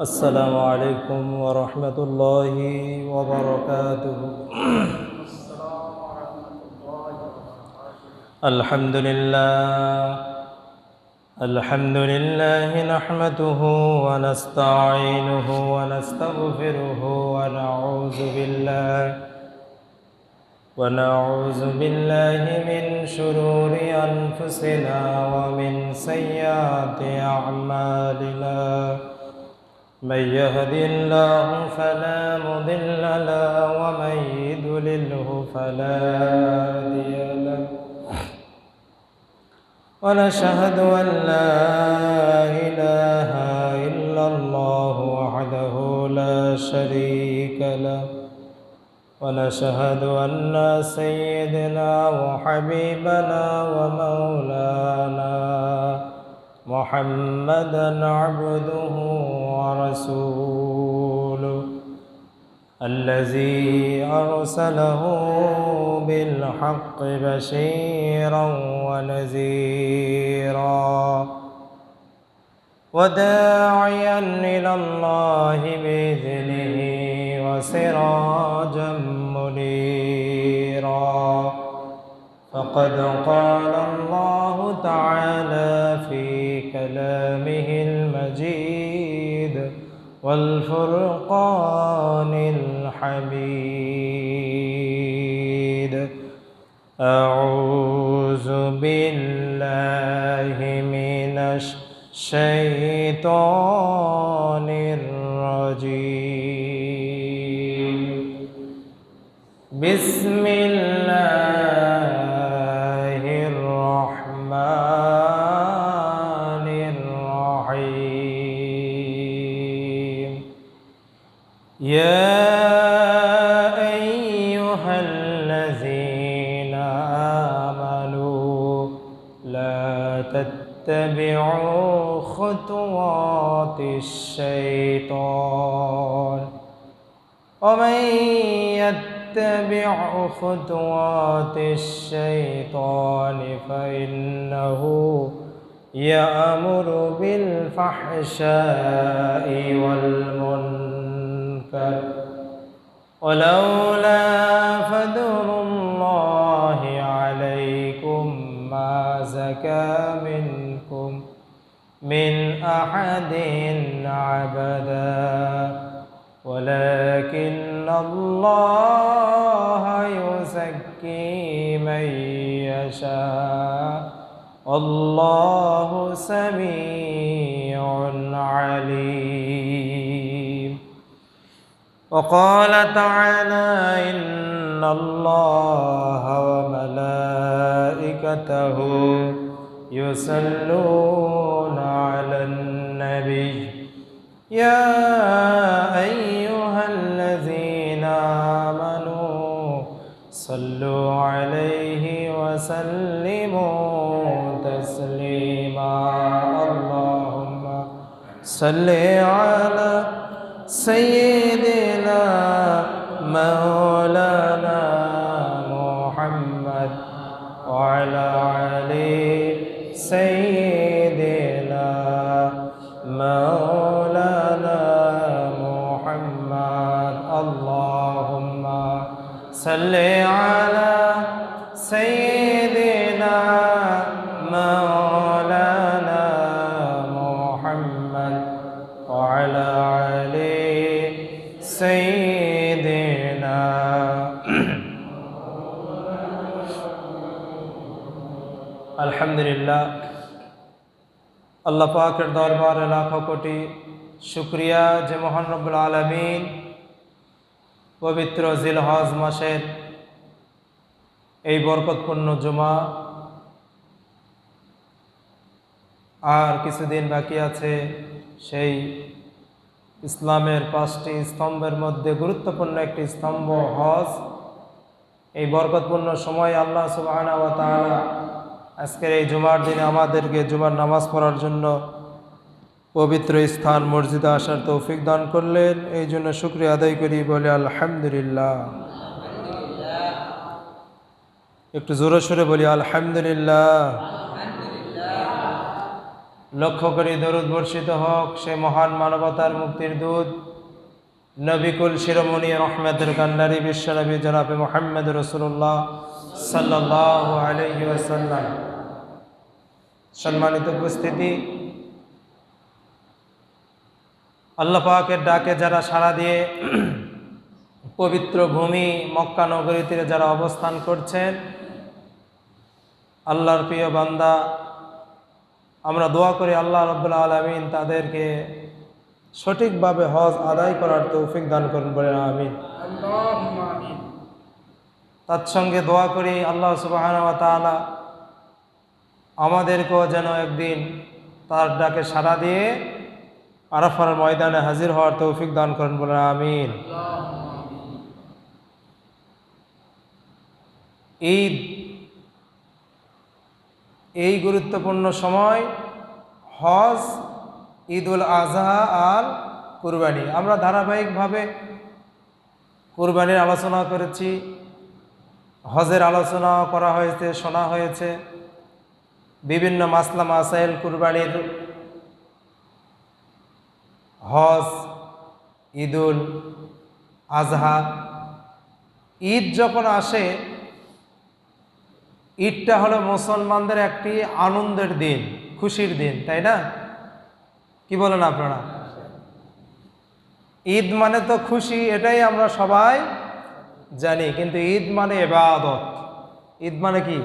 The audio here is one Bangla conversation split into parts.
السلام عليكم ورحمة الله وبركاته. الحمد لله نحمده ونستعينه ونستغفره ونعوذ بالله من شرور أنفسنا ومن سيئات أعمالنا. من يهد الله فلا مضل له ومن يضلله فلا هادي له. ونشهد أن لا إله إلا الله وحده لا شريك له. ونشهد أن سيدنا وحبيبنا ومولانا محمدًا عبده ورسوله الذي أرسله بالحق بشيرا ونذيرا وداعيا إلى الله بإذنه وسراجا منيرا. فقد قال الله تعالى في كلامه المجيد والفرقان الحميد: أعوذ بالله من الشيطان الرجيم. بسم الله الرحمن الرحيم. يا أيها الذين آمنوا لا تتبعوا خطوات الشيطان ومن يتبع خطوات الشيطان فإنه يأمر بالفحشاء والمنكر ولولا فضل الله عليكم ما زكى منكم من أحد أبدا ولكن الله يزكي من يشاء والله سميع عليم. وقال تعالى: إن الله وملائكته يصلون على النبي يا أيها الذين آمنوا صلوا عليه وسلموا تسليما. اللهم صل على سيدنا مولانا محمد وعلى آل سيدنا مولانا محمد. اللهم صل على سيدنا مولانا محمد وعلى آل سيدنا. আলহামদুলিল্লাহ, আল্লাহ পাকের দরবারে লাখো কোটি শুকরিয়া যে মহান রব্বুল আলামিন পবিত্র জিলহজ মাসের এই বরকতপূর্ণ জুমা আর কিছুদিন বাকি আছে, সেই ইসলামের 5টি স্তম্ভের মধ্যে গুরুত্বপূর্ণ একটি স্তম্ভ হজ। এই বরকতপূর্ণ সময় আল্লাহ সুবহানাহু ওয়া তাআলা আজকের এই জুমার দিনে আমাদেরকে জুমার নামাজ পড়ার জন্য পবিত্র স্থান মসজিদে আসার তৌফিক দান করলেন। এই জন্য শুকরিয়া আদায় করি, বলে আলহামদুলিল্লাহ। একটু জোরে সোরে বলি আলহামদুলিল্লাহ। লক্ষ্য করি দরুদ বর্ষিত হোক সে মহান মানবতার মুক্তির দূত নবিকুল শিরোমণি রহমতের কান্ডারি বিশ্বনবী জনাবে মুহাম্মদ রাসূলুল্লাহ সাল্লাল্লাহু আলাইহি ওয়াসাল্লাম। সম্মানিত উপস্থিতি, আল্লাহ পাকের ডাকে যারা সাড়া দিয়ে পবিত্র ভূমি মক্কা নগরীতে যারা অবস্থান করছেন, আল্লাহর প্রিয় বান্দা, আমরা দোয়া করি আল্লাহ রাব্বুল আলামিন তাদেরকে সঠিকভাবে হজ আদায় করার তৌফিক দান করুন, বলেন আমিন। তৎসঙ্গে দোয়া করি আল্লাহ সুবহানাহু ওয়া তাআলা আমাদেরকেও যেন একদিন তার ডাকে সাড়া দিয়ে আরাফার ময়দানে হাজির হওয়ার তৌফিক দান করেন, বলেন আমিন। ঈদ, এই গুরুত্বপূর্ণ সময় হজ, ঈদুল আজহা আর কুরবানি। আমরা ধারাবাহিকভাবে কুরবানির আলোচনা করেছি, হজের আলোচনা করা হয়েছে, শোনা হয়েছে বিভিন্ন মাসলা মাসাইল কুরবানির, হজ, ঈদুল আজহা। ঈদ যখন আসে, ঈদটা হলো মুসলমানদের একটি আনন্দের দিন, খুশির দিন, তাই না? কি বলেন আপনারা? ঈদ মানে তো খুশি, এটাই আমরা সবাই জানি, কিন্তু ঈদ মানে ইবাদত। ঈদ মানে কি?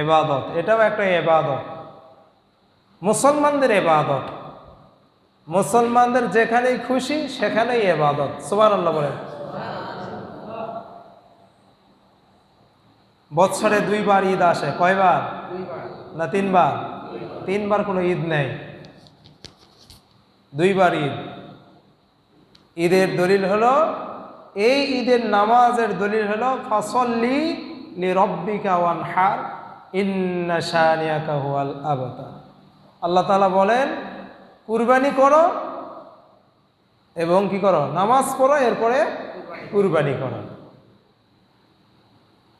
ইবাদত। এটাও একটা ইবাদত, মুসলমানদের ইবাদত। মুসলমানদের যেখানেই খুশি সেখানেই ইবাদত। সুবহানাল্লাহ বলেন। বৎসরে 2 বার ঈদ আসে। কয়বার? 2 না 3 বার? 3 বার কোনো ঈদ নেই, 2 বার ঈদ। ঈদের দলিল হলো, এই ঈদের নামাজের দলিল হলো ফাসল্লি লিরাব্বিকা ওয়ানহার ইন্না শানিয়াকা হুয়াল আবতার। আল্লাহ তাআলা বলেন কুরবানি করো এবং কি করো? নামাজ পড়ো, এরপরে কুরবানি করো।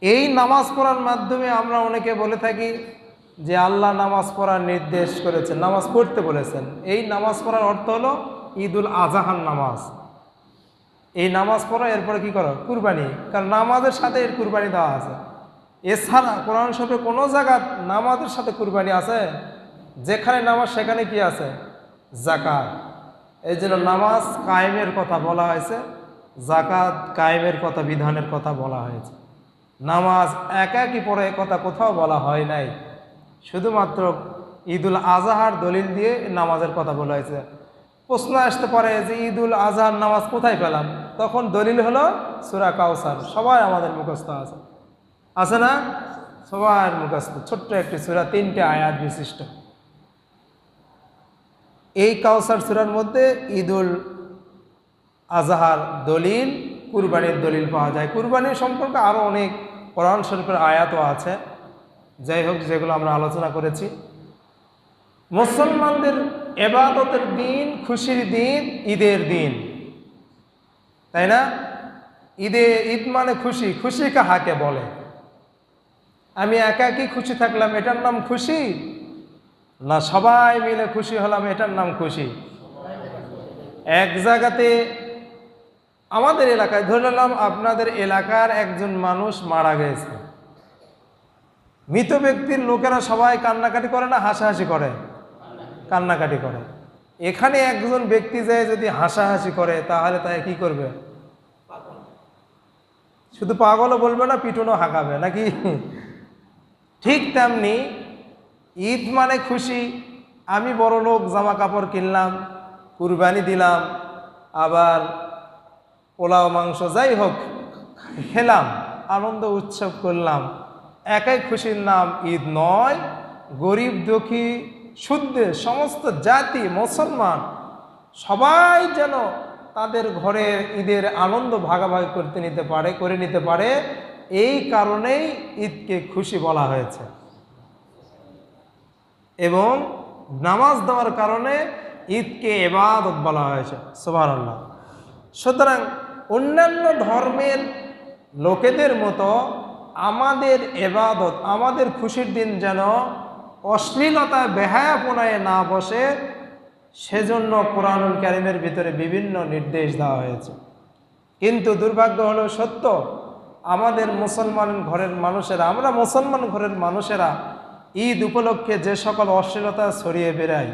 এই নামাজ পড়ার মাধ্যমে আমরা অনেকে বলে থাকি যে আল্লাহ নামাজ পড়ার নির্দেশ করেছেন, নামাজ পড়তে বলেছেন। এই নামাজ পড়ার অর্থ হলো ঈদুল আজহার নামাজ। এই নামাজ পড়ো, এরপরে কি করো? কুরবানি। কারণ নামাজের সাথে এর কুরবানি দেওয়া আছে। এছাড়া কোরআন শরীফে কোনো জায়গায় নামাজের সাথে কুরবানি আছে? যেখানে নামাজ সেখানে কি আছে? যাকাত। এই জন্য নামাজ কায়েমের কথা বলা হয়েছে, যাকাত কায়েমের কথা, বিধানের কথা বলা হয়েছে। নামাজ একাকি পড়ে কথা কোথাও বলা হয় নাই, শুধুমাত্র ঈদুল আজহার দলিল দিয়ে নামাজের কথা বলা হয়েছে। প্রশ্ন আসতে পারে যে ঈদুল আজহার নামাজ কোথায় পেলাম? তখন দলিল হলো সূরা কাউসার। সবাই আমাদের মুখস্থ আছে, আছে না? সবার মুখস্থ। ছোট্ট একটি সূরা, 3টে আয়াত বিশিষ্ট। এই কাউসার সূরার মধ্যে ঈদুল আজহার দলিল, কুরবানির দলিল পাওয়া যায়। কুরবানির সম্পর্কে আরও অনেক কোরআন শরীফের আয়াতও আছে। যাই হোক, যেগুলো আমরা আলোচনা করেছি। মুসলমানদের ইবাদতের দিন, খুশির দিন, ঈদের দিন, তাই না? ঈদ মানে খুশি। খুশি কাহাকে বলে? আমি একাকি খুশি থাকলাম, এটার নাম খুশি? না সবাই মিলে খুশি হলাম, এটার নাম খুশি? এক জায়গাতে আমাদের এলাকায়, ধরে নিলাম আপনাদের এলাকার একজন মানুষ মারা গেছে, মৃত ব্যক্তির লোকেরা সবাই কান্নাকাটি করে না হাসাহাসি করে? কান্নাকাটি করে। এখানে একজন ব্যক্তি যায় যদি হাসাহাসি করে, তাহলে তাই কি করবে? শুধু পাগলও বলবে না, পিটুনও হাঁকাবে নাকি? ঠিক তেমনি ঈদ মানে খুশি। আমি বড় লোক, জামা কাপড় কিনলাম, কুরবানি দিলাম, আবার পোলাও মাংস যাই হোক খেলাম, আনন্দ উৎসব করলাম, একাই খুশির নাম ঈদ নয়। গরিব দুঃখী শুদ্ধে সমস্ত জাতি মুসলমান সবাই যেন তাদের ঘরের ঈদের আনন্দ ভাগাভাগি করে নিতে পারে, এই কারণেই ঈদকে খুশি বলা হয়েছে। এবং নামাজ দেওয়ার কারণে ঈদকে ইবাদত বলা হয়েছে। সুবহানাল্লাহ। সুতরাং অন্যান্য ধর্মের লোকেদের মতো আমাদের ইবাদত, আমাদের খুশির দিন যেন অশ্লীলতায় বেহায়াপনায় না বসে, সেজন্য কোরআনুল কারীমের ভিতরে বিভিন্ন নির্দেশ দেওয়া হয়েছে। কিন্তু দুর্ভাগ্য হলো সত্য, আমাদের মুসলমান ঘরের মানুষেরা, আমরা মুসলমান ঘরের মানুষেরা ঈদ উপলক্ষে যে সকল অশ্লীলতা ছড়িয়ে বেড়াই,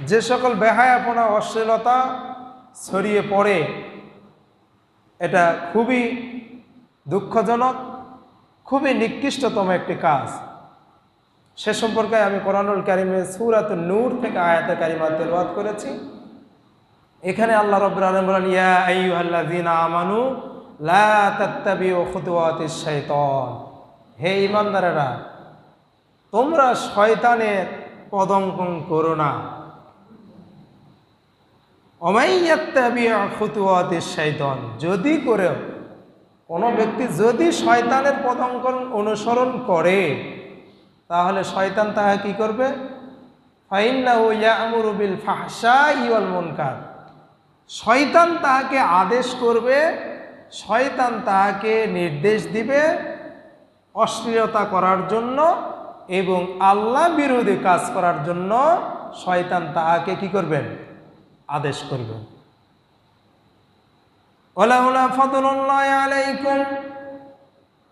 যে সকল বেহায়াপনা অশ্লীলতা ছড়িয়ে পড়ে, এটা খুবই দুঃখজনক, খুবই নিকৃষ্টতম একটি কাজ। সে সম্পর্কে আমি কোরআনুল কারীমে সূরাতুন নূর থেকে আয়াতে কারিমা তেলাওয়াত করেছি। এখানে আল্লাহ রাব্বুল আলামিন বলেন, ইয়া আইয়ুহাল্লাযীনা আমানু লা তাত্তাবিউ খুতুওয়াতিশ শাইতান, হে ঈমানদারেরা, তোমরা শয়তানের পদঙ্কন করো না। ওমাই ইয়াত্তাবিউ খুতুওয়াতিশ শাইতান, যদি করে কোনো ব্যক্তি যদি শয়তানের পদঙ্কন অনুসরণ করে, তাহলে শয়তান তাহা কি করবে? ফাইন্নাহু ইয়া'মুরু বিল ফাহশাই ওয়াল মুনকার, শয়তান তাহাকে আদেশ করবে, শয়তান তাহাকে নির্দেশ দিবে অশ্লীলতা করার জন্য এবং আল্লাহ বিরোধী কাজ করার জন্য শয়তান তাহাকে কি করবেন? আদেশ করবেন। ওয়ালাউলা ফাদলুল্লাহি আলাইকুম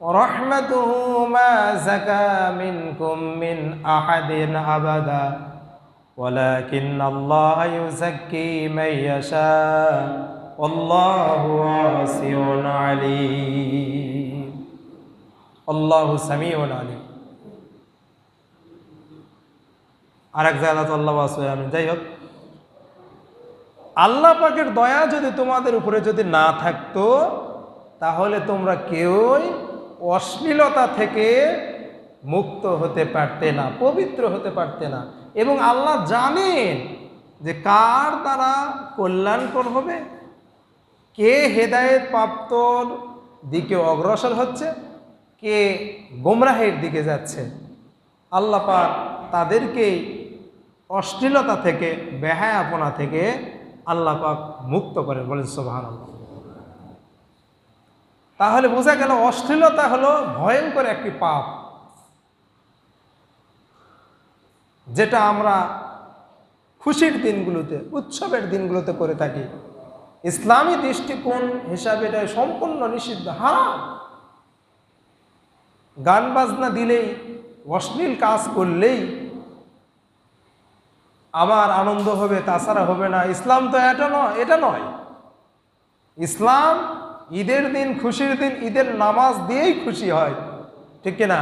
ওয়া রাহমাতুহু মা যাকা মিনকুম মিন আহাদিন আবাদা ওয়ালাকিন্নাল্লাহা ইউযাক্কি মান ইয়াশা ওয়াল্লাহু ওয়াসিউন আলীম। আল্লাহু সামিউন আলীম। আরেক জায়গাতে আল্লাহ ওয়াসিউন আলীম। যাই হোক, আল্লাহ পাকের দয়া যদি তোমাদের উপরে যদি না থাকতো, তাহলে তোমরা কেউই অশ্লীলতা থেকে মুক্ত হতে পারতে না, পবিত্র হতে পারতে না। এবং আল্লাহ জানেন যে কার দ্বারা কল্যাণকর হবে, কে হেদায়েত প্রাপ্তর দিকে অগ্রসর হচ্ছে, কে গোমরাহের দিকে যাচ্ছে। আল্লাহ পাক তাদেরকেই অশ্লীলতা থেকে, বেহায়াপনা থেকে আল্লাহ পাক মুক্ত করেন, বলেন সুবহানাল্লাহ। তাহলে বোঝা গেল অশ্লীলতা হলো ভয়ঙ্কর একটি পাপ, যেটা আমরা খুশির দিনগুলোতে, উৎসবের দিনগুলোতে করে থাকি। ইসলামী দৃষ্টিকোণ হিসাবে এটা সম্পূর্ণ নিষিদ্ধ, হারাম। গান বাজনা দিলেই, অশ্লীল কাজ করলেই আমার আনন্দ হবে, তাছাড়া হবে না। ইসলাম তো এটা নয়। ইসলাম ঈদের দিন, খুশির দিন, ঈদের নামাজ দিয়েই খুশি হয়, ঠিক কিনা?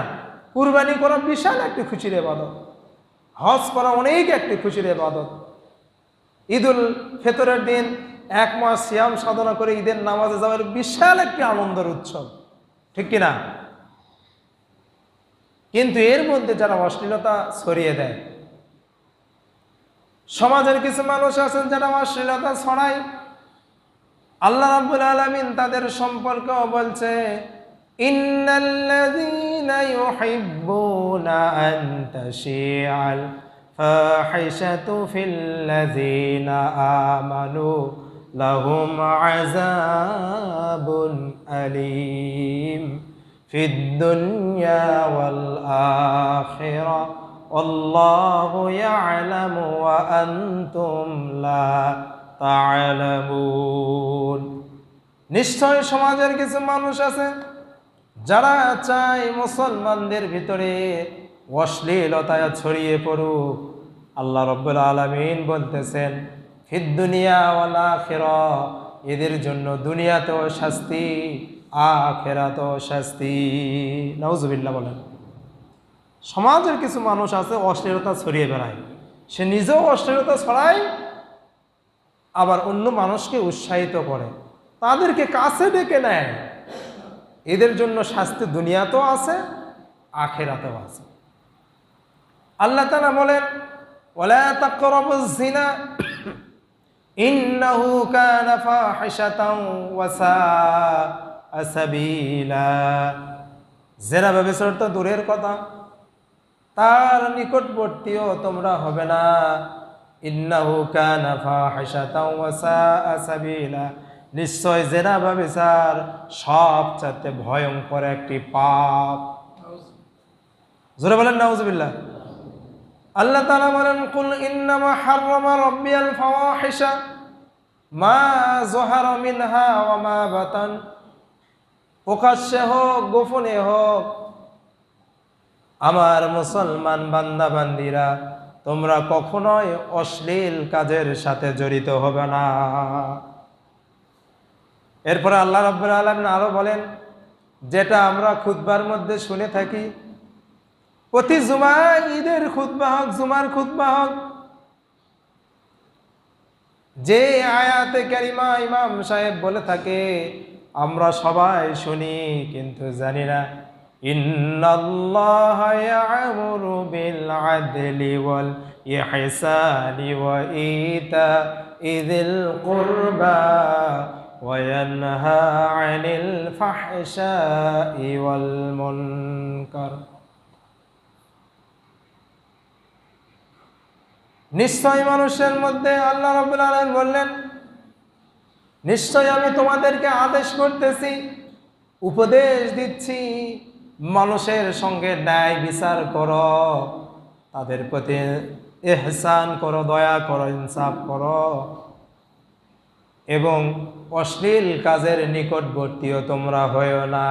কুরবানি করা বিশাল একটি খুশির ইবাদত, হজ করা অনেক একটি খুশির ইবাদত। ঈদুল ফিতরের দিন 1 মাস সিয়াম সাধনা করে ঈদের নামাজে যাওয়ার বিশাল একটি আনন্দের উৎসব, ঠিক কিনা? কিন্তু এর মধ্যে যারা অশ্লীলতা ছড়িয়ে দেয়, সমাজের কিছু মানুষ আছেন যারা অশ্লীলতা ছড়ায়, আল্লাহ রাব্বুল আলামিন তাদের সম্পর্কেও বলছে, ইন্নাল্লাযীনা ইউহিব্বুনা আন তাশিআল ফাহিশাতু ফিল্লাযীনা আমানু লাহুম আযাবুন আলীম ফিদ দুনিয়া ওয়াল আখিরাহ আল্লাহু ইয়ালামু ওয়া আনতুম লা তা'লামুন। নিশ্চয় সমাজের কিছু মানুষ আছে যারা চায় মুসলমানদের ভিতরে অশ্লীলতায় ছড়িয়ে পড়ুক। আল্লাহ রাব্বুল আলামিন বলতেছেন, ফিদ দুনিয়া ওয়াল আখিরাহ, এদের জন্য দুনিয়াতেও শাস্তি, আখিরাতেও শাস্তি। নাউজুবিল্লাহ বলেন। সমাজের কিছু মানুষ আছে অশ্লীলতা ছড়িয়ে বেড়ায়, সে নিজেও অশ্লীলতা ছড়ায়, আবার অন্য মানুষকে উৎসাহিত করে, তাদেরকে কাছে ডেকে নেয়। এদের জন্য শাস্তি দুনিয়াতেও আছে, আখিরাতেও আছে। আল্লাহ তাআলা বলেন, ওয়ালা তাকরাবুজ জিনা ইন্নাহু কানা ফাহিশাতাও ওয়া সাআ সাবিলা। জিনা ব্যভিচার তো দূরের কথা, তার নিকটবর্তীও তোমরা হবে না। ইন্নাহু কানা ফাহিশাতাও ওয়া সাআ সাবিলা, নিশ্চয় জিনা ব্যভিচার সবচেয়ে ভয়ঙ্কর একটি পাপ। জোরে বলেন নাউজুবিল্লাহ। আল্লাহ তাআলা বলেন, কুল ইন্নামা হাররামা রাব্বিয়াল ফাওয়াহিশা মা যহারা মিনহা ওয়া মা বাতান, প্রকাশ্যে হোক গোপনে হোক আমার মুসলমান বান্দা বান্দিরা তোমরা কখনোই অশ্লীল কাজের সাথে জড়িত হবে না। এরপরে আল্লাহ রাব্বুল আলামিন আরো বলেন, যেটা আমরা খুতবার মধ্যে শুনে থাকি, প্রতি জুমায়, ঈদের খুতবা হোক, জুমার খুতবা হোক, যে আয়াতে কারিমা ইমাম সাহেব বলে থাকে আমরা সবাই শুনি কিন্তু জানি না, ইন্নাল্লাহা ইয়া'মুরু বিল আদলি ওয়াল ইহসানি ওয়া ইতাইযিল কুরবা ওয়া ইয়ানহা আনিল ফাহশাই ওয়াল মুনকার। নিশ্চয় মানুষের মধ্যে আল্লাহ রাব্বুল আলামিন বললেন, নিশ্চয় আমি তোমাদেরকে আদেশ করতেছি, উপদেশ দিচ্ছি, মানুষের সঙ্গে ন্যায় বিচার করো, তাদের প্রতি ইহসান করো, দয়া করো, ইনসাফ করো, এবং অশ্লীল কাজের নিকটবর্তীও তোমরা হয়ো না।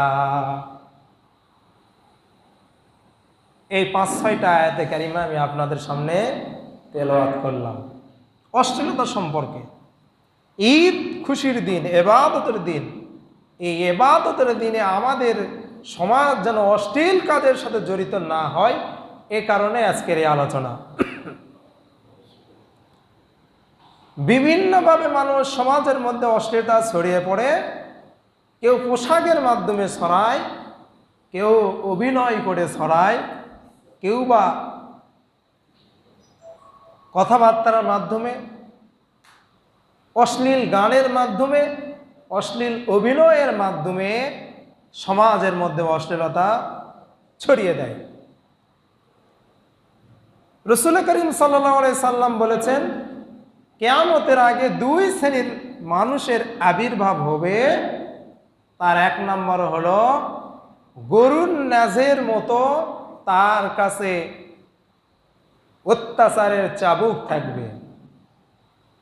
এই 5-6টা আয়াতে কারিমা আমি আপনাদের সামনে তেলাওয়াত করলাম অশ্লীলতা সম্পর্কে। ঈদ খুশির দিন, ইবাদতের দিন, এই ইবাদতের দিনে আমাদের সমাজ যেন অশ্লীল কাজের সাথে জড়িত না হয়, এ কারণে আজকের এই আলোচনা। বিভিন্নভাবে মানুষ সমাজের মধ্যে অশ্লীলতা ছড়িয়ে পড়ে, কেউ পোশাকের মাধ্যমে ছড়ায়, কেউ অভিনয় করে ছড়ায়, কেউ বা কথাবার্তার মাধ্যমে, অশ্লীল গানের মাধ্যমে, অশ্লীল অভিনয়ের মাধ্যমে সমাজের মধ্যে অশ্লীলতা ছড়িয়ে দেয়। রাসূল করিম সাল্লাল্লাহু আলাইহি সাল্লাম বলেছেন, কিয়ামতের আগে 2 শ্রেণীর মানুষের আবির্ভাব হবে। তার 1 নম্বর হলো গরুর ন্যাজের মতো তার কাছে অত্যাচারের চাবুক থাকবে।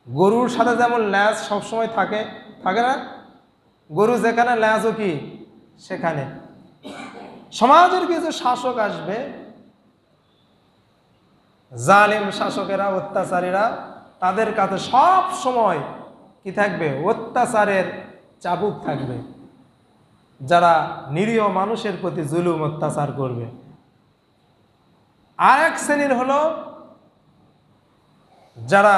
গরুর সাথে যেমন ল্যাজ সবসময় থাকে, থাকে না? গরু যেখানে ল্যাজও কি সেখানে। সমাজের কিছু শাসক আসবে, জালেম শাসকেরা, অত্যাচারীরা, তাদের কাছে সব সময় কি থাকবে? অত্যাচারের চাবুক থাকবে, যারা নিরীহ মানুষের প্রতি জুলুম অত্যাচার করবে। আর এক শ্রেণীর হলো যারা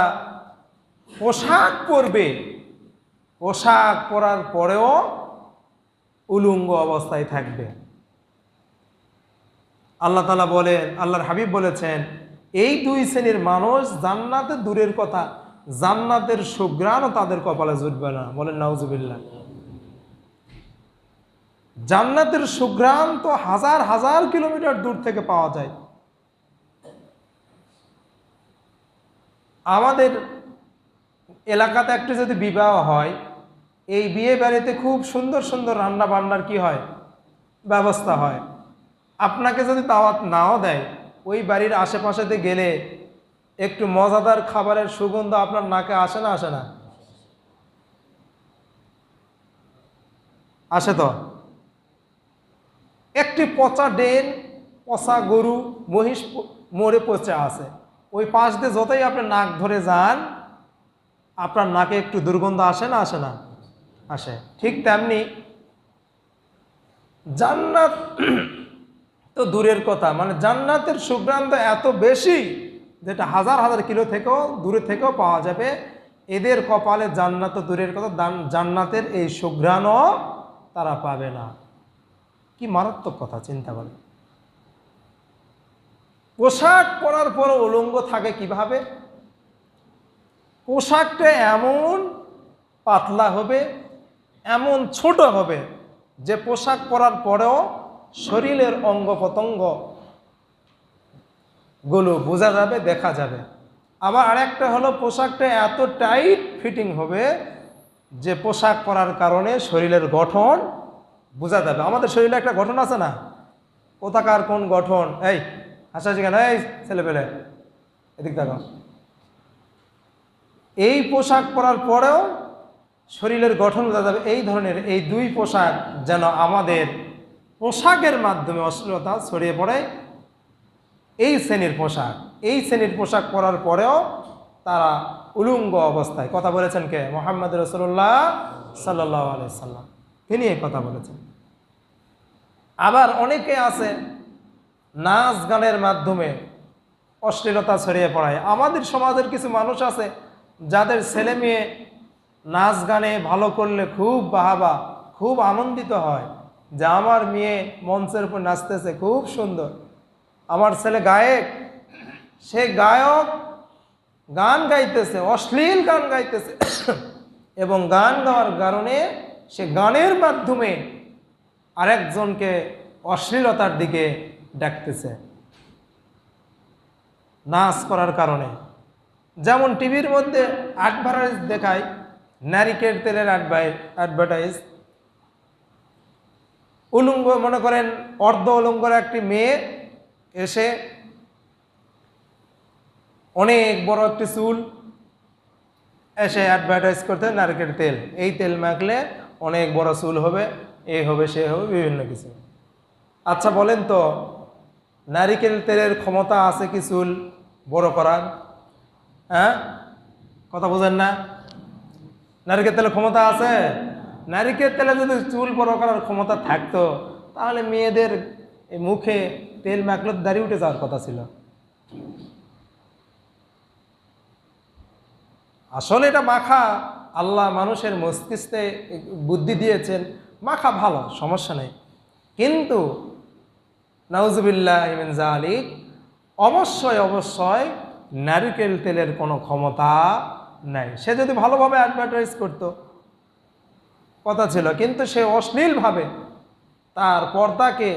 পোশাক পরবে, পোশাক পরার পরেও উলঙ্গ অবস্থায় থাকবে। আল্লাহ তাআলা বলেন, আল্লাহর হাবিব বলেছেন, এই 2 শ্রেণীর মানুষ জান্নাতে দূরের কথা, জান্নাতের সুঘ্রাণও তাদের কপালে জুটবে না। বলেন নাউজুবিল্লাহ। জান্নাতের সুঘ্রাণ তো হাজার হাজার কিলোমিটার দূর থেকে পাওয়া যায়। আমাদের এলাকাতে একটু যদি বিবাহ হয়, এই বিয়ে বাড়িতে খুব সুন্দর সুন্দর রান্না বান্নার কি হয়? ব্যবস্থা হয়। আপনাকে যদি দাওয়াত নাও দেয়, ওই বাড়ির আশেপাশেতে গেলে একটু মজাদার খাবারের সুগন্ধ আপনার নাকে আসে না? আসে না? আসে তো। একটি পচা ডেন, পচা গরু, মহিষ মরে পচে আছে, ওই পাশ দিয়ে যতই আপনি নাক ধরে যান, আপনার নাকে একটু দুর্গন্ধ আসে না? আসে না? আসে। ঠিক তেমনি জান্নাত তো দূরের কথা, মানে জান্নাতের সুঘ্রাণ এত বেশি, যেটা হাজার হাজার কিলো থেকেও দূরে থেকেও পাওয়া যাবে। এদের কপালে জান্নাত দূরের কথা, জান্নাতের এই সুঘ্রাণও তারা পাবে না। কি মারাত্মক কথা, চিন্তা করেন। পোশাক পরার পর উলঙ্গ থাকে কিভাবে? পোশাকটা এমন পাতলা হবে, এমন ছোট হবে, যে পোশাক পরার পরেও শরীরের অঙ্গ প্রত্যঙ্গ গুলো বোঝা যাবে, দেখা যাবে। আবার আরেকটা হলো, পোশাকটা এত টাইট ফিটিং হবে যে পোশাক পরার কারণে শরীরের গঠন বোঝা যাবে। আমাদের শরীরে একটা গঠন আছে না? কোথাকার কোন গঠন, এই হাসাহাসি কেন, এই ছেলে পেলে এদিক দেখো। এই পোশাক পরার পরেও শরীরের গঠন বোঝা যাবে। এই ধরনের এই দুই পোশাক যেন আমাদের পোশাকের মাধ্যমে অশ্লীলতা ছড়িয়ে পড়ে। এই শ্রেণীর পোশাক পরার পরেও তারা উলঙ্গ অবস্থায়, কথা বলেছেন কে? মুহাম্মদ রাসূলুল্লাহ সাল্লাল্লাহু আলাইহি সাল্লাম, তিনি এই কথা বলেছেন। আবার অনেকে আছে নাচ গানের মাধ্যমে অশ্লীলতা ছড়িয়ে পড়ায়। আমাদের সমাজের কিছু মানুষ আছে যাদের ছেলে মেয়ে নাচ গানে ভালো করলে খুব বাহাবা, খুব আনন্দিত হয় যে আমার মেয়ে মঞ্চের উপর নাচতেছে, খুব সুন্দর, আমার ছেলে গায়ক, সে গায়ক গান গাইতেছে, অশ্লীল গান গাইতেছে এবং গান গাওয়ার কারণে সে গানের মাধ্যমে আরেকজনকে অশ্লীলতার দিকে ডাকতেছে নাচ করার কারণে। যেমন টিভির মধ্যে অ্যাডভার্টাইজ দেখায়, নারিকেল তেলের অ্যাডভার্টাইজ, উলঙ্গ, মনে করেন অর্ধ উলঙ্গর একটি মেয়ে এসে অনেক বড় একটি চুল, এসে অ্যাডভার্টাইজ করতে নারকেল তেল, এই তেল মাখলে অনেক বড় চুল হবে, এই হবে সে হবে, বিভিন্ন কিছু। আচ্ছা বলেন তো, নারিকেল তেলের ক্ষমতা আছে কি চুল বড় করার? হ্যাঁ, কথা বোঝেন না? নারিকেল তেলের ক্ষমতা আছে? নারিকেল তেলে যদি চুল বড় করার ক্ষমতা থাকতো তাহলে মেয়েদের মুখে তেল মাখলে দাড়ি উঠে যাওয়ার কথা ছিল। আসলে এটা মাখা, আল্লাহ মানুষের মস্তিষ্কে বুদ্ধি দিয়েছেন, মাখা ভালো, সমস্যা নেই। কিন্তু নাউজুবিল্লাহ মিন যালিক, অবশ্যই নারিকেল তেলের কোনো ক্ষমতা নাই। সে যদি ভালোভাবে অ্যাডভার্টাইজ করতো কথা ছিল, কিন্তু সে অশ্লীলভাবে তার পর্দাকে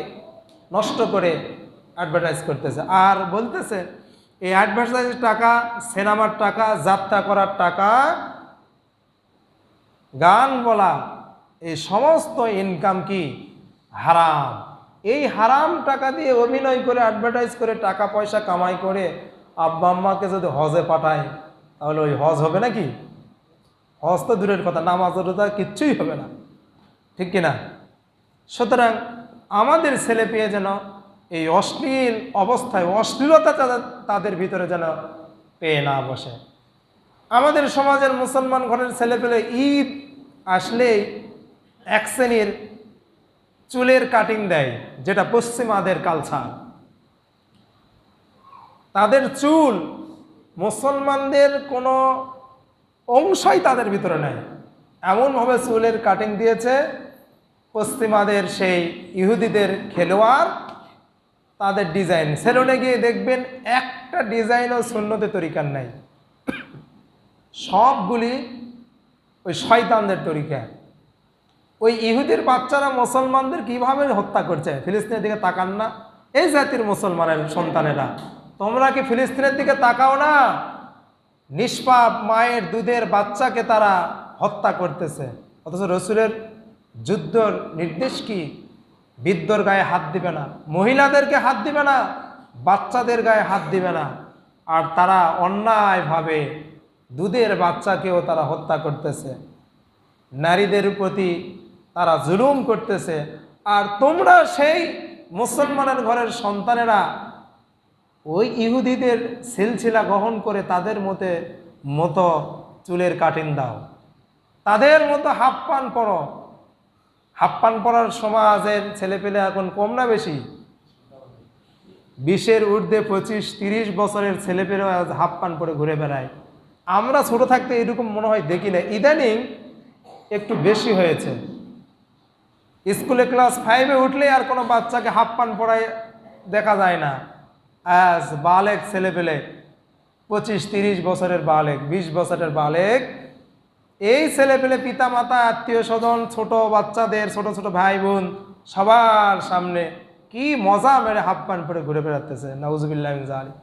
নষ্ট করে অ্যাডভার্টাইজ করতেছে আর বলতেছে এই অ্যাডভার্টাইজের টাকা, সিনেমার টাকা, যাত্রা করার টাকা, গান বলা, এই সমস্ত ইনকাম কি হারাম। এই হারাম টাকা দিয়ে অভিনয় করে, অ্যাডভার্টাইজ করে টাকা পয়সা কামাই করে আব্বা আম্মাকে যদি হজে পাঠায় তাহলে ওই হজ হবে নাকি? হজ তো দূরের কথা, নামাজ রোজা কিচ্ছুই হবে না, ঠিক কিনা? সুতরাং আমাদের ছেলে পেয়ে যেন এই অশ্লীল অবস্থায়, অশ্লীলতা তাদের ভিতরে যেন পেয়ে না বসে। আমাদের সমাজের মুসলমান ঘরের ছেলেপেলে ঈদ আসলেই এক শ্রেণীর চুলের কাটিং দেয়, যেটা পশ্চিমাদের কালচার। তাদের চুল মুসলমানদের কোনো অংশই তাদের ভিতরে নেই, এমনভাবে চুলের কাটিং দিয়েছে পশ্চিমাদের সেই ইহুদিদের খেলোয়াড়। তাদের ডিজাইন সেলুনে গিয়ে দেখবেন একটা ডিজাইনও সুন্নতের তরিকার নাই, সবগুলি ওই শয়তানদের তরিকা। ওই ইহুদির বাচ্চারা মুসলমানদের কিভাবে হত্যা করছে, ফিলিস্তিনের দিকে তাকান না? এই জাতির মুসলমানের সন্তানেরা, তোমরা কি ফিলিস্তিনের দিকে তাকাও না? নিষ্পাপ মায়ের দুধের বাচ্চাকে তারা হত্যা করতেছে, অথচ রসুলের যুদ্ধর নির্দেশ কি? বৃদ্ধর গায়ে হাত দিবে না, মহিলাদেরকে হাত দিবে না, বাচ্চাদের গায়ে হাত দিবে না। আর তারা অন্যায়ভাবে দুধের বাচ্চাকেও তারা হত্যা করতেছে, নারীদের প্রতি তারা জুলুম করতেছে। আর তোমরা সেই মুসলমানের ঘরের সন্তানেরা ওই ইহুদিদের সিলসিলা গ্রহণ করে তাদের মতো চুলের কাটিং দাও, তাদের মতো হাফ পান পরো। হাফ পান পরার সমাজের ছেলেপেলে এখন কম না বেশি? 20-এর ঊর্ধ্বে 25-30 বছরের ছেলেপেলে হাফ পান পরে ঘুরে বেড়ায়। আমরা ছোট থাকতে এরকম মনে হয় দেখি না, ইদানিং একটু বেশি হয়েছে। স্কুলে ক্লাস 5-এ উঠলে আর কোনো বাচ্চাকে হাফ পান পরায় দেখা যায় না। আজ বালেক ছেলেপেলে, 25-30 বছরের বালেক, 20 বছরের বালেক, এই ছেলেপেলে পিতা মাতা, আত্মীয় স্বজন, ছোট বাচ্চাদের, ছোট ছোট ভাই বোন সবার সামনে কি মজা মেরে হাফ প্যান্ট পরে ঘুরে বেড়াতেছে, নাউজুবিল্লাহ মিন যালিক।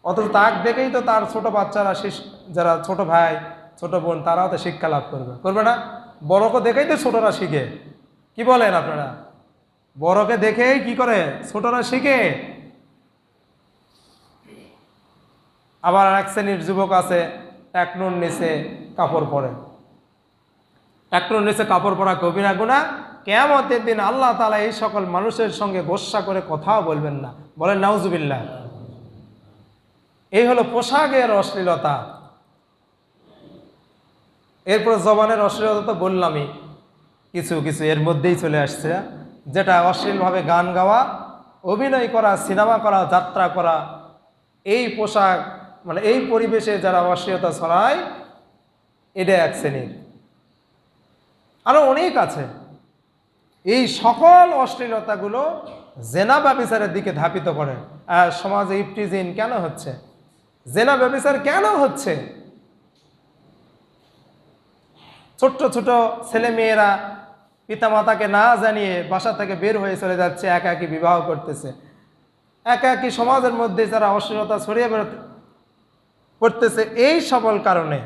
অথচ তাক দেখেই তো তার ছোট বাচ্চারা, যারা ছোট ভাই ছোট বোন, তারাও তো শিক্ষা লাভ করবে না? বড়কে দেখেই তো ছোটরা শিখে, কি বলেন আপনারা? বড়কে দেখেই কি করে ছোটরা শিখে। আবার এক শ্রেণীর যুবক আছে, টাকনুর নিচে কাপড় পরে। টাকনুর নিচে কাপড় পরা কবিরা গুনাহ, কিয়ামতের দিন আল্লাহ তাআলা এই সকল মানুষের সঙ্গে গোসা করে কথাও বলবেন না। বলেন নাউজুবিল্লাহ। এই হলো পোশাকের অশ্লীলতা। এরপর জবানের অশ্লীলতা তো বললামই, কিছু কিছু এর মধ্যেই চলে আসছে, যেটা অশ্লীলভাবে গান গাওয়া, অভিনয় করা, সিনেমা করা, যাত্রা করা। এই পোশাক মানে এই পরিবেশে যারা অশ্লীলতা ছড়ায়, এটা এক শ্রেণীর। আরো অনেক আছে। এই সকল অশ্লীলতাগুলো জেনা ব্যভিচারের দিকে ধাপিত করে। আর সমাজে ইফটিজিং কেন হচ্ছে, জেনা ব্যভিচার কেন হচ্ছে? ছোট্ট ছোট ছেলে মেয়েরা পিতামাতাকে না জানিয়ে বাসা থেকে বের হয়ে চলে যাচ্ছে, একাকী বিবাহ করতেছে। একাকী সমাজের মধ্যে যারা অশ্লীলতা ছড়িয়ে পড়তেছে এই সকল কারণে।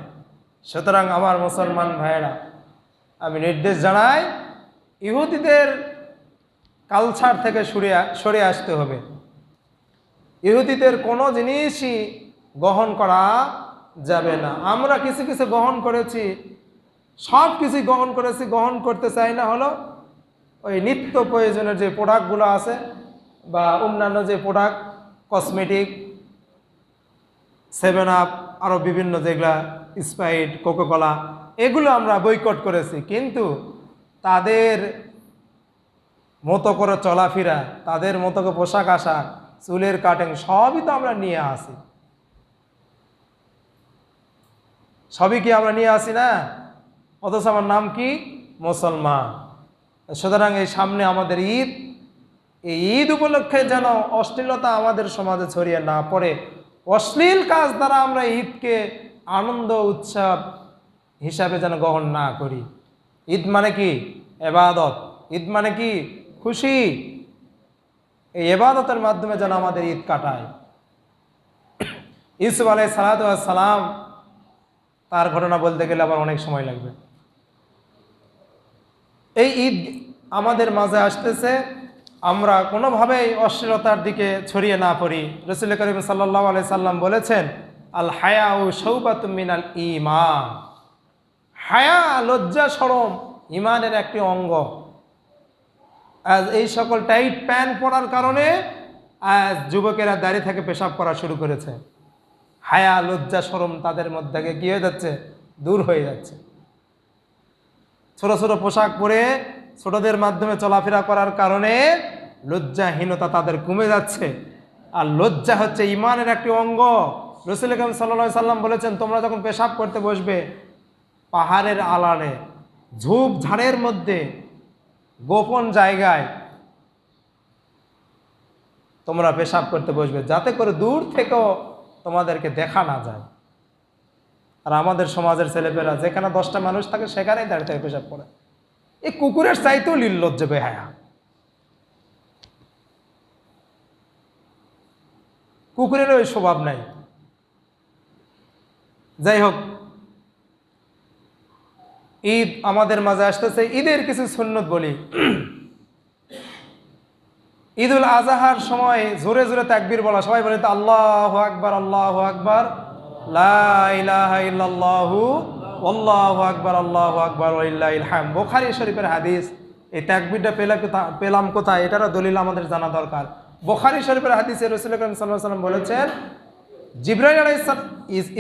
সুতরাং আমার মুসলমান ভাইয়েরা, আমি নির্দেশ জানাই, ইহুদিদের কালচার থেকে সরে আসতে হবে। ইহুদিদের কোনো জিনিসই গ্রহণ করা যাবে না। আমরা কিছু কিছু গ্রহণ করেছি, সব কিছুই গ্রহণ করেছি, গ্রহণ করতে চাই না হলো ওই নিত্য প্রয়োজনের যে প্রোডাক্টগুলো আছে বা অন্যান্য যে প্রোডাক্ট, কসমেটিক, 7 আপ, আরও বিভিন্ন যেগুলা স্প্রাইট, কোকাকোলা, এগুলো আমরা বয়কট করেছি। কিন্তু তাদের মতো করে চলাফেরা, তাদের মতো করে পোশাক আশাক, চুলের কাটিং সবই তো আমরা নিয়ে আসি। সবই কি আমরা নিয়ে আসি না? অথচ আমার নাম কি? মুসলমান। সুতরাং এই সামনে আমাদের ঈদ, এই ঈদ উপলক্ষে যেন অশ্লীলতা আমাদের সমাজে ছড়িয়ে না পড়ে। অশ্লীল কাজ দ্বারা আমরা ঈদকে আনন্দ উৎসব হিসাবে যেন গ্রহণ না করি। ঈদ মানে কি? ইবাদত। ঈদ মানে কি? খুশি। এই ইবাদতের মাধ্যমে যেন আমাদের ঈদ কাটায়। ইউসুফ আলাইহিস সালাম, তার ঘটনা বলতে গেলে আবার অনেক সময় লাগবে। এই ঈদ আমাদের মাঝে আসতেছে, আমরা কোনোভাবেই অশ্লীলতার দিকে ছড়িয়ে না পড়ি। রাসূল করিম সাল্লাল্লাহু আলাইহি সাল্লাম বলেছেন, আল হায়াউ শাউবাতুম মিনাল ঈমান। হায়া, লজ্জা, শরম ঈমানের একটি অঙ্গ। আজ এই সকল টাইট প্যান্ট পরার কারণে আজ যুবকেরা দাঁড়িয়ে থেকে পেশাব করা শুরু করেছে। হায়া, লজ্জা, শরম তাদের মধ্যে কি হয়ে যাচ্ছে? দূর হয়ে যাচ্ছে। ছোট ছোট পোশাক পরে ছোটদের মাধ্যমে চলাফেরা করার কারণে লজ্জাহীনতা তাদের কমে যাচ্ছে। আর লজ্জা হচ্ছে ঈমানের একটি অঙ্গ। রাসূল করিম সাল্লাল্লাহু আলাইহি সাল্লাম বলেছেন, তোমরা যখন পেশাব করতে বসবে, পাহাড়ের আড়ালে, ঝোপ ঝাড়ের মধ্যে, গোপন জায়গায় তোমরা পেশাব করতে বসবে, যাতে করে দূর থেকেও তোমাদেরকে দেখা না যায়। আর আমাদের সমাজের ছেলেপেরা যেখানে 10টা মানুষ থাকে সেখানেই দাঁড়িয়ে থেকে পেশাব করে। এই কুকুরের চাইতেও নির্লজ্জ, বেহায়া। কুকুরের ওই স্বভাব নাই। যাই হোক, ঈদ আমাদের মাঝে আসতেছে। ঈদের কিছু সুন্নত বলি। ঈদুল আজহার সময় জোরে জোরে তাকবীর বলা। সবাই বলে তো আল্লাহু আকবার, আল্লাহু আকবার, লা ইলাহা ইল্লাল্লাহু, আল্লাহু আকবার, আল্লাহু আকবার, ওয়ালিল্লাহিল হামদ। বুখারী শরীফের হাদিস। এই তাকবীরটা পেলাম কোথায়? এটারও দলিল আমাদের জানা দরকার। বুখারী শরীফের হাদিসে রাসূল করিম সাল্লাল্লাহু আলাইহি ওয়াসাল্লাম বলেছেন,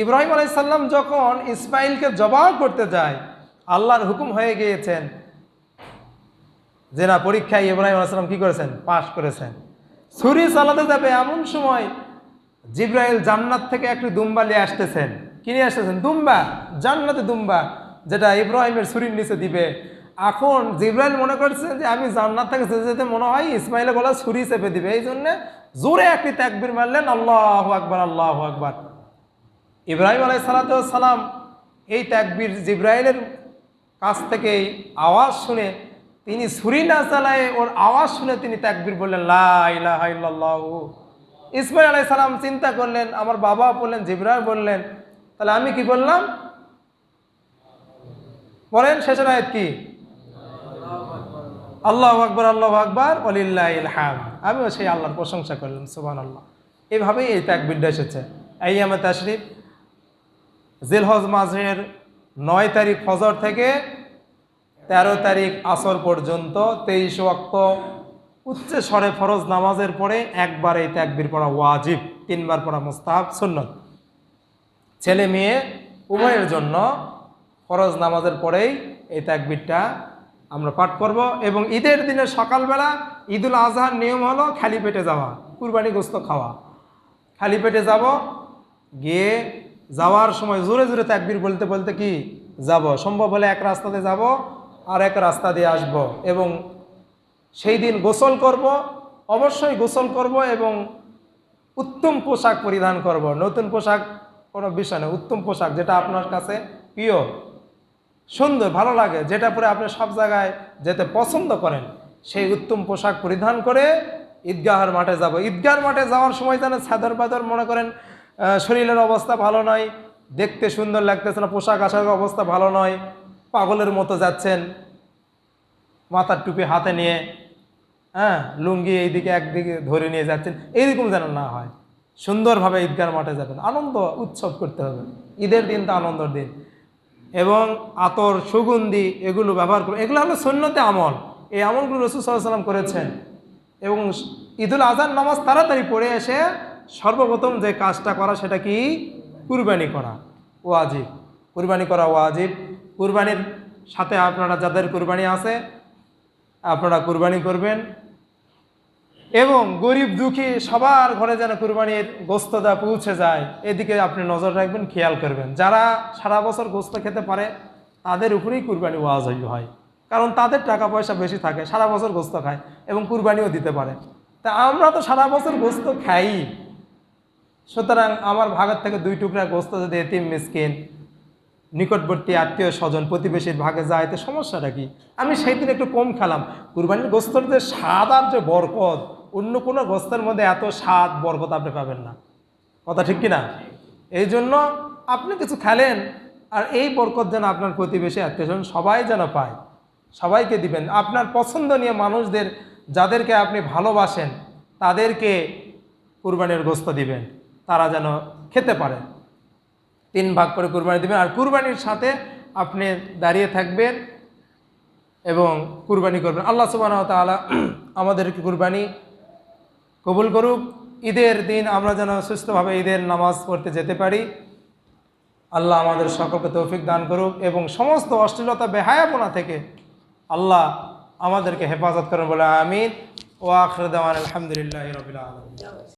ইব্রাহিম আলাইহিস সালাম যখন ইসমাঈলকে জবাহ করতে যায়, আল্লাহর হুকুম হয়ে গিয়েছেন যে না, পরীক্ষায় ইব্রাহিম আলাইহিস সালাম কি করেছেন? পাশ করেছেন। ছুরি চালাতে যাবে এমন সময় জিবরাইল জান্নাত থেকে একটি দুম্বা নিয়ে আসতেছেন। কি নিয়ে আসতেছেন? দুম্বা, জান্নাতে দুম্বা, যেটা ইব্রাহিমের ছুরির নিচে দিবে। এখন জিবরাইল মনে করছেন যে আমি জান্নাত থেকে যেতে যেতে মনে হয় ইসমাইলের গলা ছুরি চেপে দিবে, এই জন্য জোরে একটি তাকবীর মারলেন, আল্লাহু আকবার, আল্লাহু আকবার। ইব্রাহিম আলাইহিস সালাম এই তাকবীর জিবরাইলের কাছ থেকে আওয়াজ শুনে, তিনি ছুরি না চালায় ওর আওয়াজ শুনে তিনি তাকবীর বললেন, লা ইলাহা ইল্লাল্লাহু। ইসমাঈল আলাইহিস সালাম চিন্তা করলেন, আমার বাবা বললেন, জিবরাইল বললেন, তাহলে আমি কি বললাম? বলেন শেষের আয়াত কি? আল্লাহু আকবার ওয়ালিল্লাহিল হামদ, আমিও সেই আল্লাহর প্রশংসা করলাম সুবহানাল্লাহ। এইভাবেই এই তাকবীরটা এসেছে। আইয়ামে তাশরিক জিলহজ মাসের 9 তারিখ ফজর থেকে 13 তারিখ আসর পর্যন্ত 23 ওয়াক্ত উচ্চ স্বরে ফরজ নামাজের পরে একবার এই তাকবীর পড়া ওয়াজিব, 3 বার পড়া মুস্তাহাব সুন্নত। ছেলে মেয়ে উভয়ের জন্য ফরজ নামাজের পরেই এই তাকবীরটা আমরা পাঠ করব। এবং ঈদের দিনে সকালবেলা ঈদুল আজহার নিয়ম হলো খালি পেটে যাওয়া, কুরবানি গোস্ত খাওয়া। খালি পেটে যাব, গিয়ে যাওয়ার সময় জোরে জোরে তাকবীর বলতে বলতে কি যাব, সম্ভব হলে এক রাস্তাতে যাব আর এক রাস্তা দিয়ে আসব। এবং সেই দিন গোসল করব, অবশ্যই গোসল করব এবং উত্তম পোশাক পরিধান করব। নতুন পোশাক কোনো বিষয় না, উত্তম পোশাক যেটা আপনার কাছে প্রিয়, সুন্দর, ভালো লাগে, যেটা পরে আপনি সব জায়গায় যেতে পছন্দ করেন, সেই উত্তম পোশাক পরিধান করে ঈদগাহের মাঠে যাব। ঈদগাহের মাঠে যাওয়ার সময় যেন ছাদর বাদর মনে করেন শরীরের অবস্থা ভালো নয়, দেখতে সুন্দর লাগতেছে না, পোশাক আশাকের অবস্থা ভালো নয়, পাগলের মতো যাচ্ছেন, মাথার টুপি হাতে নিয়ে, লুঙ্গি এইদিকে একদিকে ধরে নিয়ে যাচ্ছেন, এইরকম যেন না হয়। সুন্দরভাবে ঈদগাহের মাঠে যাবেন, আনন্দ উৎসব করতে হবে। ঈদের দিন তো আনন্দের দিন। এবং আতর, সুগন্ধি এগুলো ব্যবহার করবে, এগুলো হলো সুন্নতে আমল। এই আমলগুলো রাসূল সাল্লাল্লাহু আলাইহি ওয়াসাল্লাম করেছেন। এবং ঈদুল আজহার নামাজ তাড়াতাড়ি পড়ে এসে সর্বপ্রথম যে কাজটা করা সেটা কি? কুরবানি করা ওয়াজিব। কুরবানি করা ওয়াজিব। কুরবানির সাথে আপনারা যাদের কুরবানি আছে আপনারা কুরবানি করবেন। এবং গরিব দুঃখী সবার ঘরে যেন কুরবানির গোস্তটা পৌঁছে যায়, এদিকে আপনি নজর রাখবেন, খেয়াল করবেন। যারা সারা বছর গোস্ত খেতে পারে তাদের উপরেই কুরবানি ওয়াজিব হয়, কারণ তাদের টাকা পয়সা বেশি থাকে, সারা বছর গোস্ত খায় এবং কুরবানিও দিতে পারে। তা আমরা তো সারা বছর গোস্ত খাই, সুতরাং আমার ভাগের থেকে 2 টুকরা গোস্ত যদি এতিম মিসকিন, নিকটবর্তী আত্মীয় স্বজন, প্রতিবেশীর ভাগে যায়, এতে সমস্যাটা কি? আমি সেই দিন একটু কম খেলাম। কুরবানির গোস্তর যে স্বাদ আর যে বরকত, অন্য কোনো গোস্তের মধ্যে এত স্বাদ বরকত আপনি পাবেন না। কথা ঠিক কিনা? এই জন্য আপনি কিছু খেলেন, আর এই বরকত যেন আপনার প্রতিবেশী আত্মীয়স্বজন সবাই যেন পায়, সবাইকে দিবেন। আপনার পছন্দনীয় মানুষদের, যাদেরকে আপনি ভালোবাসেন, তাদেরকে কুরবানির গোস্ত দিবেন, তারা যেন খেতে পারে। 3 ভাগ করে কুরবানি দিবেন। আর কুরবানির সাথে আপনি দাঁড়িয়ে থাকবেন এবং কুরবানি করবেন। আল্লাহ সুবহানাহু ওয়া তাআলা আমাদেরকে কুরবানি কবুল করুক। ঈদের দিন আমরা যেন সুস্থভাবে ঈদের নামাজ পড়তে যেতে পারি। আল্লাহ আমাদের সকলকে তৌফিক দান করুক এবং সমস্ত অশ্লীলতা, বেহায়াপনা থেকে আল্লাহ আমাদেরকে হেফাজত করেন বলে আমিন। ওয়া আখিরু দাওয়ানা আলহামদুলিল্লাহি রাব্বিল আলামিন।